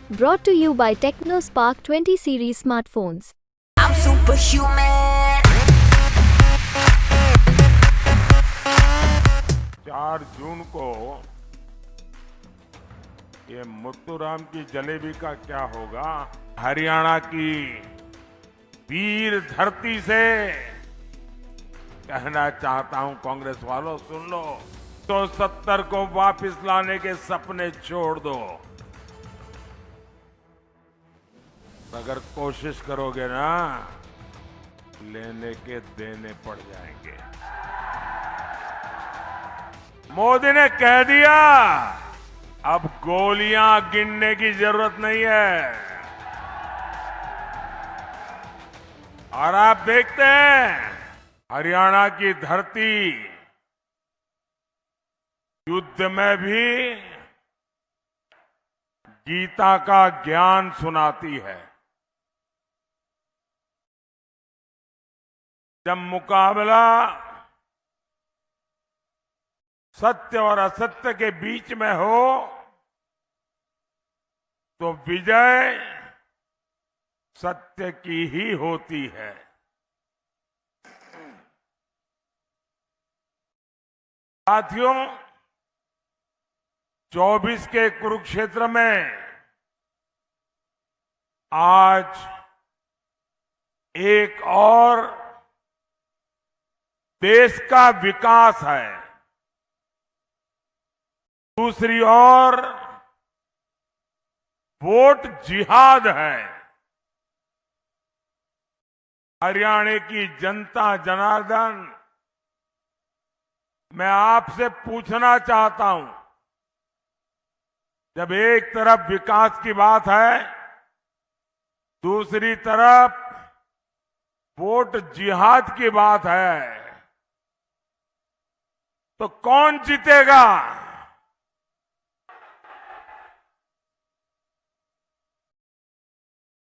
Brought to you by TechnoSpark 20 series smartphones. I'm superhuman. 4 जून को ये मुत्तुराम की जलेबी का क्या होगा। हरियाणा की वीर धरती से कहना चाहता हूं, कांग्रेस वालों सुन लो। तो 70 को वापस लाने के सपने छोड़ दो। अगर कोशिश करोगे ना, लेने के देने पड़ जाएंगे। मोदी ने कह दिया, अब गोलियां गिनने की जरूरत नहीं है। और आप देखते हैं, हरियाणा की धरती युद्ध में भी गीता का ज्ञान सुनाती है। जब मुकाबला सत्य और असत्य के बीच में हो, तो विजय सत्य की ही होती है। साथियों, 24 के कुरुक्षेत्र में आज एक और देश का विकास है, दूसरी ओर वोट जिहाद है। हरियाणा की जनता जनार्दन, मैं आपसे पूछना चाहता हूं, जब एक तरफ विकास की बात है, दूसरी तरफ वोट जिहाद की बात है, तो कौन जीतेगा?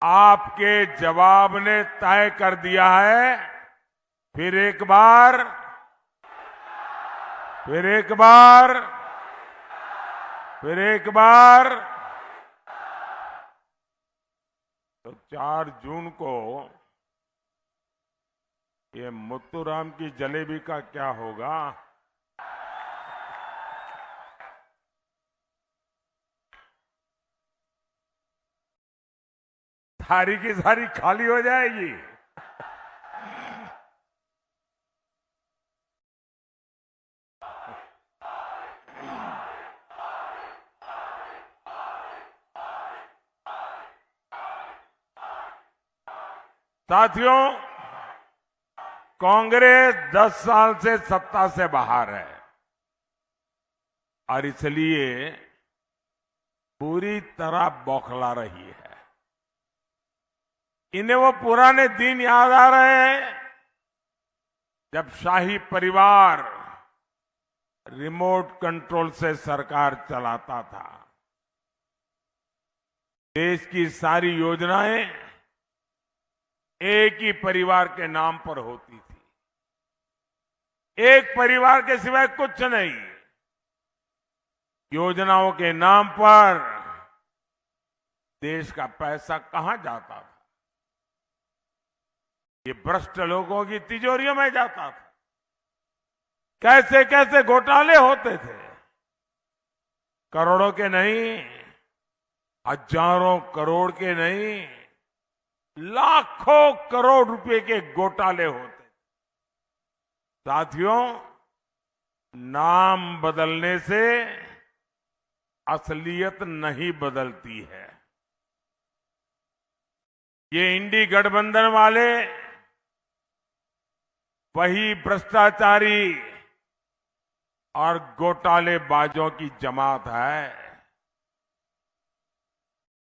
आपके जवाब ने तय कर दिया है। फिर एक बार तो 4 जून को ये मुत्तुराम की जलेबी का क्या होगा। थारी की सारी खाली हो जाएगी। साथियों, कांग्रेस 10 साल से सत्ता से बाहर है और इसलिए पूरी तरह बौखला रही है। इन्हें वो पुराने दिन याद आ रहे हैं, जब शाही परिवार रिमोट कंट्रोल से सरकार चलाता था। देश की सारी योजनाएं एक ही परिवार के नाम पर होती थी, एक परिवार के सिवाय कुछ नहीं। योजनाओं के नाम पर देश का पैसा कहां जाता था? ये भ्रष्ट लोगों की तिजोरियों में जाता था। कैसे कैसे घोटाले होते थे, करोड़ों के नहीं, हजारों करोड़ के नहीं, लाखों करोड़ रुपए के घोटाले होते। साथियों, नाम बदलने से असलियत नहीं बदलती है। ये इंडी गठबंधन वाले वही भ्रष्टाचारी और घोटालेबाजों की जमात है।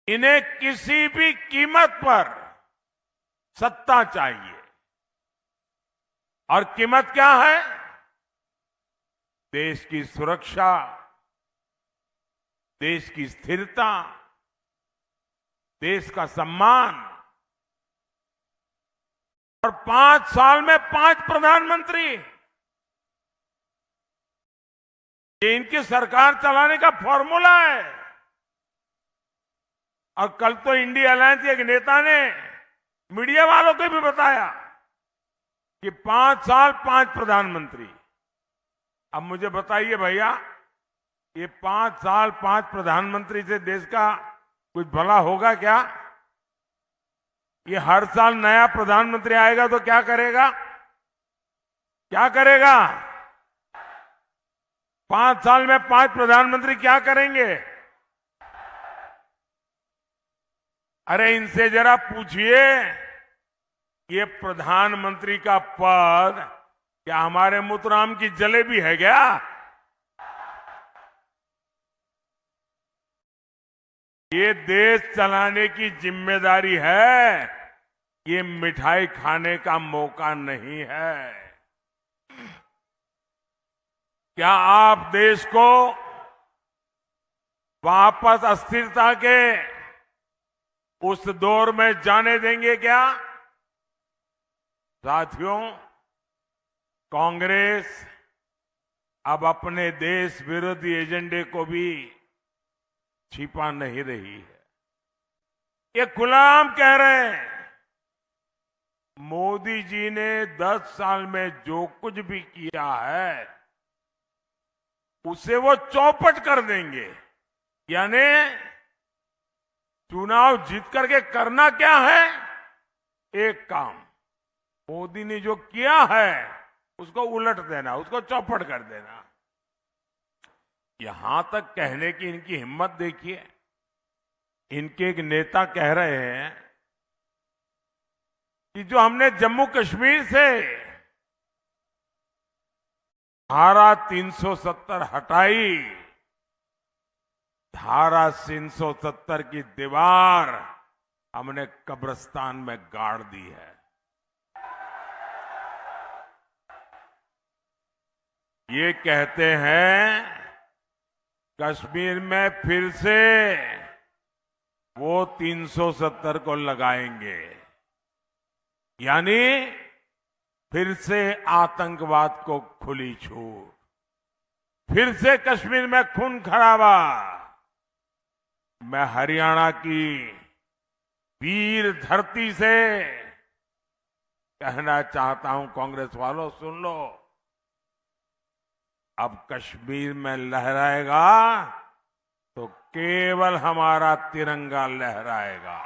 इन्हें किसी भी कीमत पर सत्ता चाहिए, और कीमत क्या है? देश की सुरक्षा, देश की स्थिरता, देश का सम्मान। और 5 साल में 5 प्रधानमंत्री, ये इनकी सरकार चलाने का फॉर्मूला है। और कल तो इंडिया अलायंस के एक नेता ने मीडिया वालों को भी बताया कि 5 साल 5 प्रधानमंत्री। अब मुझे बताइए भैया, ये 5 साल 5 प्रधानमंत्री से देश का कुछ भला होगा क्या? ये हर साल नया प्रधानमंत्री आएगा तो क्या करेगा? क्या करेगा? 5 साल में 5 प्रधानमंत्री क्या करेंगे? अरे इनसे जरा पूछिए, ये प्रधानमंत्री का पद क्या हमारे मुतराम की जलेबी है क्या? ये देश चलाने की जिम्मेदारी है, ये मिठाई खाने का मौका नहीं है। क्या आप देश को वापस अस्थिरता के उस दौर में जाने देंगे क्या? साथियों, कांग्रेस अब अपने देश विरोधी एजेंडे को भी छिपा नहीं रही है। ये खुलेआम कह रहे हैं, मोदी जी ने 10 साल में जो कुछ भी किया है उसे वो चौपट कर देंगे। यानी चुनाव जीत करके करना क्या है? एक काम, मोदी ने जो किया है उसको उलट देना, उसको चौपट कर देना। यहां तक कहने की इनकी हिम्मत देखिए। इनके एक नेता कह रहे हैं कि जो हमने जम्मू कश्मीर से धारा 370 हटाई, धारा 370 की दीवार हमने कब्रिस्तान में गाड़ दी है। ये कहते हैं कश्मीर में फिर से वो 370 को लगाएंगे, यानी फिर से आतंकवाद को खुली छूट, फिर से कश्मीर में खून खराबा। मैं हरियाणा की वीर धरती से कहना चाहता हूं, कांग्रेस वालों सुन लो, अब कश्मीर में लहराएगा तो केवल हमारा तिरंगा लहराएगा।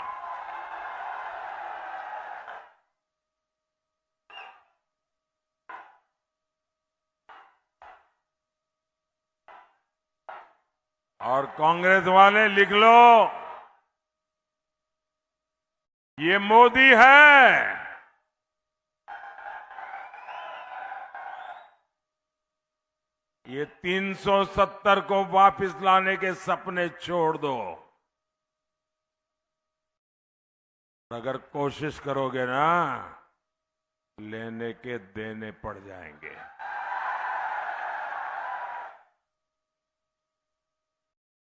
और कांग्रेस वाले लिख लो, ये मोदी है, ये 370 को वापस लाने के सपने छोड़ दो। अगर कोशिश करोगे ना, लेने के देने पड़ जाएंगे।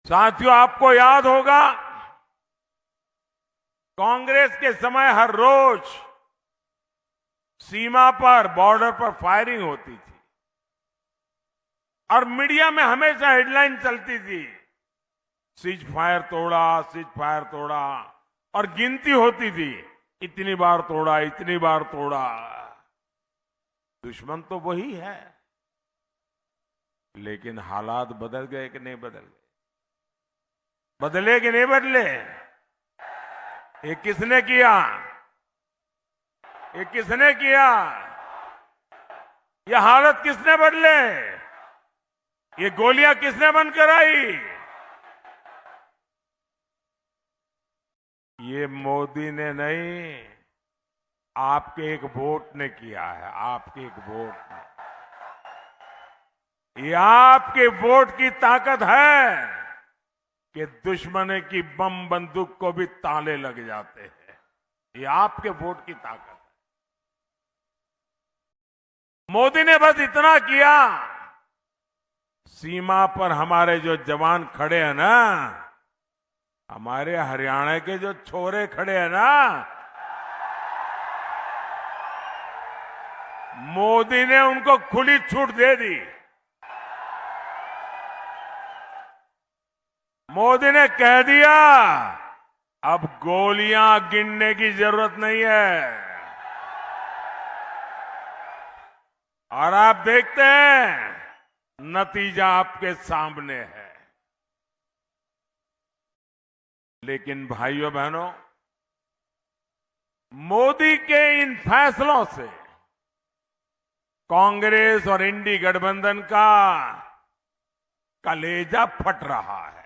साथियों, आपको याद होगा कांग्रेस के समय हर रोज सीमा पर, बॉर्डर पर फायरिंग होती थी और मीडिया में हमेशा हेडलाइन चलती थी, सीज फायर तोड़ा, सीज फायर तोड़ा, और गिनती होती थी, इतनी बार तोड़ा, इतनी बार तोड़ा। दुश्मन तो वही है, लेकिन हालात बदल गए कि नहीं बदल गए? बदले कि नहीं बदले? ये किसने किया? ये किसने किया? ये हालत किसने बदले? ये गोलियां किसने बंद कराई? ये मोदी ने नहीं, आपके एक वोट ने किया है। आपके एक वोट ने, ये आपके वोट की ताकत है कि दुश्मन की बम बंदूक को भी ताले लग जाते हैं। ये आपके वोट की ताकत है। मोदी ने बस इतना किया, सीमा पर हमारे जो जवान खड़े हैं ना, हमारे हरियाणा के जो छोरे खड़े हैं ना, मोदी ने उनको खुली छूट दे दी। मोदी ने कह दिया अब गोलियां गिनने की जरूरत नहीं है। और आप देखते हैं नतीजा आपके सामने है। लेकिन भाइयों बहनों, मोदी के इन फैसलों से कांग्रेस और इंडी गठबंधन का कलेजा फट रहा है।